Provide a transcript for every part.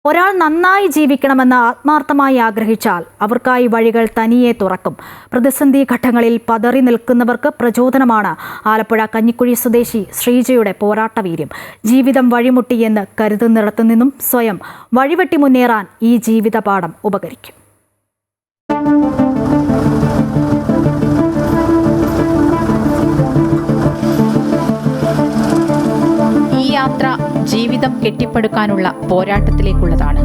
ഒരാൾ നന്നായി ജീവിക്കണമെന്ന് ആത്മാർത്ഥമായി ആഗ്രഹിച്ചാൽ അവർക്കായി വഴികൾ തനിയെ തുറക്കും. പ്രതിസന്ധി ഘട്ടങ്ങളിൽ പതറി നിൽക്കുന്നവർക്ക് പ്രചോദനമാണ് ആലപ്പുഴ കഞ്ഞിക്കുഴി സ്വദേശി ശ്രീജയുടെ പോരാട്ടവീര്യം. ജീവിതം വഴിമുട്ടിയെന്ന് കരുതുന്നിടത്തു നിന്നും സ്വയം വഴിവെട്ടി മുന്നേറാൻ ഈ ജീവിതപാഠം ഉപകരിക്കും. യാത്ര ജീവിതം കെട്ടിപ്പടുക്കാനുള്ള പോരാട്ടത്തിലേക്കുള്ളതാണ്.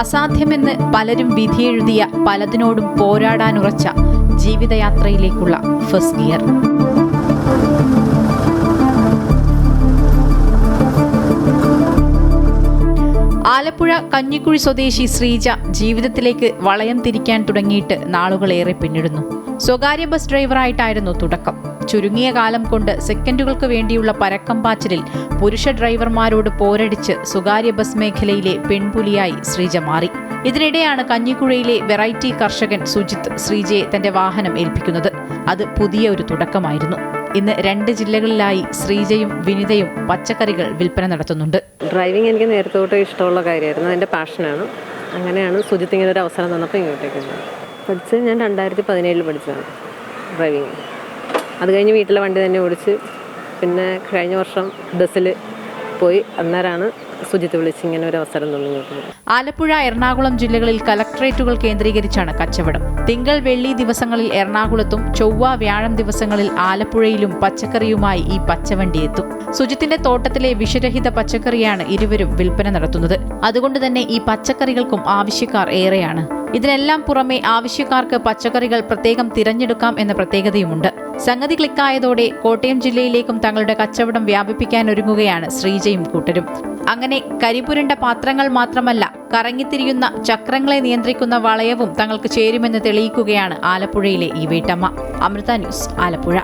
അസാധ്യമെന്ന് പലരും വിധിയെഴുതിയ പലതിനോടും പോരാടാനുറച്ച ജീവിതയാത്രയിലേക്കുള്ള ഫസ്റ്റ് ഗിയർ. ആലപ്പുഴ കഞ്ഞിക്കുഴി സ്വദേശി ശ്രീജ ജീവിതത്തിലേക്ക് വളയം തിരിക്കാൻ തുടങ്ങിയിട്ട് നാളുകളേറെ പിന്നിടുന്നു. സ്വകാര്യ ബസ് ഡ്രൈവറായിട്ടായിരുന്നു തുടക്കം. ചുരുങ്ങിയ കാലം കൊണ്ട് സെക്കൻഡുകൾക്ക് വേണ്ടിയുള്ള പരക്കം പാച്ചിലിൽ പുരുഷ ഡ്രൈവർമാരോട് പോരടിച്ച് സ്വകാര്യ ബസ് മേഖലയിലെ പെൺപുലിയായി ശ്രീജ മാറി. ഇതിനിടെയാണ് കഞ്ഞിക്കുഴയിലെ വെറൈറ്റി കർഷകൻ സുജിത്ത് ശ്രീജയെ തന്റെ വാഹനം ഏൽപ്പിക്കുന്നത്. അത് പുതിയ ഒരു തുടക്കമായിരുന്നു. ഇന്ന് 2 ജില്ലകളിലായി ശ്രീജയും വിനിതയും പച്ചക്കറികൾ വിൽപ്പന നടത്തുന്നുണ്ട്. ഡ്രൈവിംഗ് എനിക്ക് നേരത്തെ തൊട്ട് ഇഷ്ടമുള്ള കാര്യമായിരുന്നു, എൻ്റെ പാഷനാണ്. അങ്ങനെയാണ് സുജിത്ത് ഇങ്ങനെ ഒരു അവസരം തന്നപ്പോൾ ഇങ്ങോട്ടേക്ക് പഠിച്ച്. ഞാൻ 2017 പഠിച്ചതാണ് ഡ്രൈവിങ്. അത് കഴിഞ്ഞ് വീട്ടിലെ വണ്ടി തന്നെ ഓടിച്ച് പിന്നെ കഴിഞ്ഞ വർഷം ബസ്സിൽ പോയി. അന്നേരമാണ് സുജിത്ത് വിളിച്ച് ഇങ്ങനെ ഒരു അവസരം തന്നു. ആലപ്പുഴ, എറണാകുളം ജില്ലകളിൽ കലക്ട്രേറ്റുകൾ കേന്ദ്രീകരിച്ചാണ് കച്ചവടം. തിങ്കൾ, വെള്ളി ദിവസങ്ങളിൽ എറണാകുളത്തും ചൊവ്വ, വ്യാഴം ദിവസങ്ങളിൽ ആലപ്പുഴയിലും പച്ചക്കറിയുമായി ഈ പച്ചവണ്ടി എത്തും. സുജിത്തിന്റെ തോട്ടത്തിലെ വിഷരഹിത പച്ചക്കറിയാണ് ഇരുവരും വിൽപ്പന നടത്തുന്നത്. അതുകൊണ്ട് തന്നെ ഈ പച്ചക്കറികൾക്കും ആവശ്യക്കാർ ഏറെയാണ്. ഇതിനെല്ലാം പുറമെ ആവശ്യക്കാർക്ക് പച്ചക്കറികൾ പ്രത്യേകം തിരഞ്ഞെടുക്കാം എന്ന പ്രത്യേകതയുമുണ്ട്. സംഗതി ക്ലിക്കായതോടെ കോട്ടയം ജില്ലയിലേക്കും തങ്ങളുടെ കച്ചവടം വ്യാപിപ്പിക്കാൻ ഒരുങ്ങുകയാണ് ശ്രീജയും കൂട്ടരും. അങ്ങനെ കരിപുരണ്ട പാത്രങ്ങൾ മാത്രമല്ല, കറങ്ങിത്തിരിയുന്ന ചക്രങ്ങളെ നിയന്ത്രിക്കുന്ന വളയവും തങ്ങൾക്ക് ചേരുമെന്ന് തെളിയിക്കുകയാണ് ആലപ്പുഴയിലെ ഈ വീട്ടമ്മ. അമൃത ന്യൂസ്, ആലപ്പുഴ.